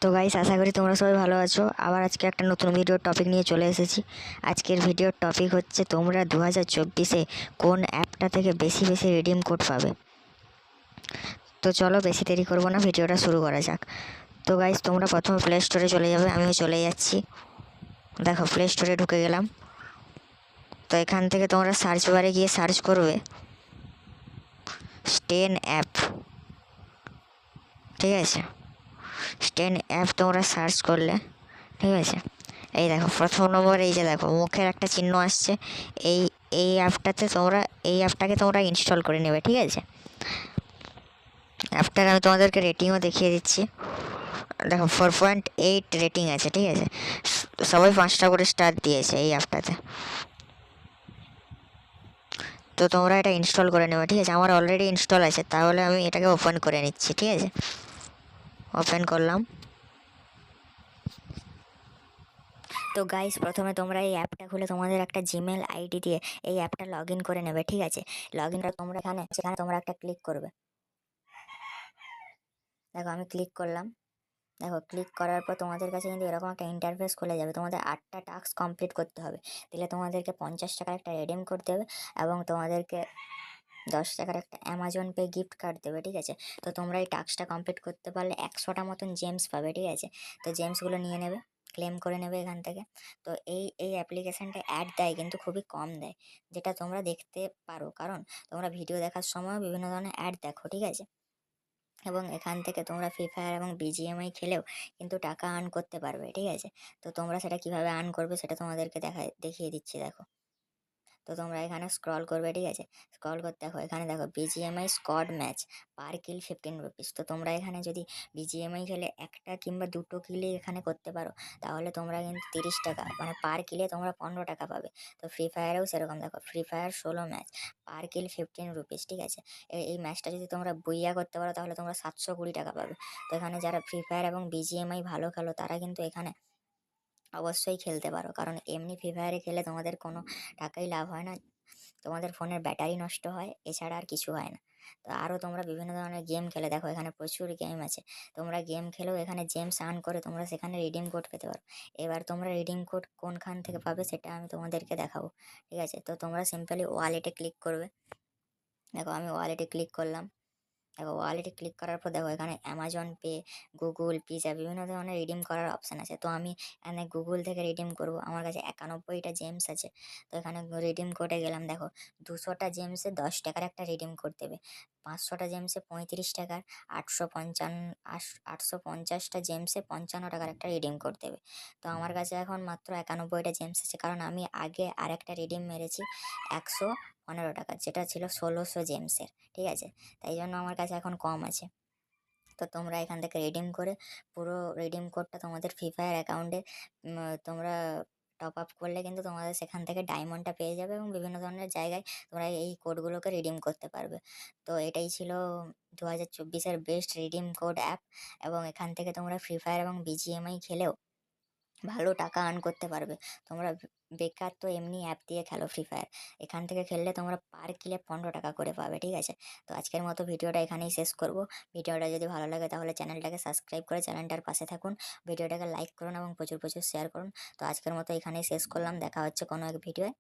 তো গাইস, আশা করি তোমরা সবাই ভালো আছো। আবার আজকে একটা নতুন ভিডিওর টপিক নিয়ে চলে এসেছি। আজকের ভিডিওর টপিক হচ্ছে তোমরা 2024-এ কোন অ্যাপটা থেকে বেশি বেশি রিডিম কোড পাবে। তো চলো বেশি দেরি করবো না, ভিডিওটা শুরু করা যাক। তো গাইস, তোমরা প্রথমে প্লে স্টোরে চলে যাবে, আমিও চলে যাচ্ছি। দেখো, প্লে স্টোরে ঢুকে গেলাম। তো এখান থেকে তোমরা সার্চ বারে গিয়ে সার্চ করবে স্টেন অ্যাপ। ঠিক আছে, স্টেন অ্যাপ তোমরা সার্চ করলে, ঠিক আছে, এই দেখো প্রথম নম্বর, এই যে দেখো মুখের একটা চিহ্ন আসছে। এই এই অ্যাপটাকে তোমরা ইনস্টল করে নেবে। ঠিক আছে, অ্যাপটার আমি তোমাদেরকে রেটিংও দেখিয়ে দিচ্ছি। দেখো 4.8 রেটিং আছে। ঠিক আছে, সবাই 5টা করে স্টার দিয়েছে এই অ্যাপটাতে। তো তোমরা এটা ইনস্টল করে নেবে। ঠিক আছে, আমার অলরেডি ইনস্টল আছে, তাহলে আমি এটাকে ওপেন করে নিচ্ছি। ঠিক আছে, ওপেন করলাম। তো গাইস, প্রথমে তোমরা এই অ্যাপটা খুলে তোমাদের একটা জিমেল আইডি দিয়ে এই অ্যাপটা লগ ইন করে নেবে। ঠিক আছে, লগ ইনটা তোমরা সেখানে তোমরা একটা ক্লিক করবে। দেখো আমি ক্লিক করলাম। দেখো, ক্লিক করার পর তোমাদের কাছে কিন্তু এরকম একটা ইন্টারফেস খুলে যাবে। তোমাদের 8টা টাস্ক কমপ্লিট করতে হবে। দিলে তোমাদেরকে 50 টাকার একটা রিডিম করতে হবে এবং তোমাদেরকে 10 টাকার একটা অ্যামাজন পে গিফট কার্ড দেবে। ঠিক আছে, তো তোমরা এই টাস্কটা কমপ্লিট করতে পারলে 100টা মতন জেমস পাবে। ঠিক আছে, তো জেমসগুলো নিয়ে নেবে, ক্লেম করে নেবে এখান থেকে। তো এই অ্যাপ্লিকেশানটা অ্যাড দেয় কিন্তু খুবই কম দেয়, যেটা তোমরা দেখতে পারো, কারণ তোমরা ভিডিও দেখার সময় বিভিন্ন ধরনের অ্যাড দেখো। ঠিক আছে, এবং এখান থেকে তোমরা ফ্রি ফায়ার এবং বিজিএমআই খেলেও কিন্তু টাকা আর্ন করতে পারবে। ঠিক আছে, তো তোমরা সেটা কিভাবে আর্ন করবে সেটা তোমাদেরকে দেখিয়ে দিচ্ছি। দেখো, তো তোমরা এখানে স্ক্রল করবে। ঠিক আছে, স্ক্রল করতে দেখো, এখানে দেখো বিজিএমআই স্কোয়াড ম্যাচ পার কিল 15 রুপিস। তো তোমরা এখানে যদি বিজিএমআই খেলে একটা কিংবা দুটো কিলে এখানে করতে পারো, তাহলে তোমরা কিন্তু 30 টাকা, মানে পার কিলে তোমরা 15 টাকা পাবে। তো ফ্রি ফায়ারেও সেরকম। দেখো, ফ্রি ফায়ার 16 ম্যাচ পার কিল 15 রুপিস। ঠিক আছে, এই ম্যাচটা যদি তোমরা বইয়া করতে পারো তাহলে তোমরা 720 টাকা পাবে। তো এখানে যারা ফ্রি ফায়ার এবং বিজিএমআই ভালো খেলো তারা কিন্তু এখানে অবশ্যই খেলতে পারো, কারণ এমনি ফ্রি ফায়ারে খেলে তোমাদের কোনো টাকাই লাভ হয় না। তোমাদের ফোনের ব্যাটারি নষ্ট হয়, এছাড়া আর কিছু হয় না। তো আরও তোমরা বিভিন্ন ধরনের গেম খেলে দেখো, এখানে প্রচুর গেম আছে। তোমরা গেম খেলেও এখানে জেমস আর্ন করে তোমরা সেখানে রিডিম কোড পেতে পারো। এবার তোমরা রিডিম কোড কোনখান থেকে পাবে সেটা আমি তোমাদেরকে দেখাবো। ঠিক আছে, তো তোমরা সিম্পলি ওয়ালেটে ক্লিক করবে। দেখো আমি ওয়ালেটে ক্লিক করলাম। দেখো, ওয়ালেটে ক্লিক করার পর দেখো এখানে অ্যামাজন পে, গুগল, পিজা বিভিন্ন ধরনের রিডিম করার অপশান আছে। তো আমি এখানে গুগল থেকে রিডিম করব। আমার কাছে 91টা জেমস আছে। তো এখানে রিডিম কোডে গেলাম। দেখো, 200টা জেমসে 10 টাকার একটা রিডিম কোড দেবে, 500টা জেমসে 35 টাকার, 850টা জেমসে 55 টাকার একটা রিডিম কোড দেবে। তো আমার কাছে এখন মাত্র 91টা জেমস আছে, কারণ আমি আগে আরেকটা রিডিম মেরেছি 115 টাকা, যেটা ছিল 1600 জেমসের। ঠিক আছে, তাই জন্য আমার কাছে এখন কম আছে। তো তোমরা এখান থেকে রিডিম করে পুরো রিডিম কোডটা তোমাদের ফ্রি ফায়ার অ্যাকাউন্টে তোমরা টপ আপ করলে কিন্তু তোমাদের সেখান থেকে ডায়মন্ডটা পেয়ে যাবে এবং বিভিন্ন ধরনের জায়গায় তোমরা এই কোডগুলোকে রিডিম করতে পারবে। তো এটাই ছিল 2024-এর বেস্ট রিডিম কোড অ্যাপ, এবং এখান থেকে তোমরা ফ্রি ফায়ার এবং বিজিএমআই খেলেও ভালো টাকা আর্ন করতে পারবে। তোমরা বেকার তো এমনি অ্যাপ দিয়ে খেলো ফ্রি ফায়ার, এখান থেকে খেললে তোমরা পার কিলে 15 টাকা করে পাবে। ঠিক আছে, তো আজকের মতো ভিডিওটা এখানেই শেষ করব। ভিডিওটা যদি ভালো লাগে তাহলে চ্যানেলটাকে সাবস্ক্রাইব করে চ্যানেলটার পাশে থাকুন, ভিডিওটাকে লাইক করুন এবং প্রচুর প্রচুর শেয়ার করুন। তো আজকের মতো এখানেই শেষ করলাম, দেখা হচ্ছে কোনো এক ভিডিওয়।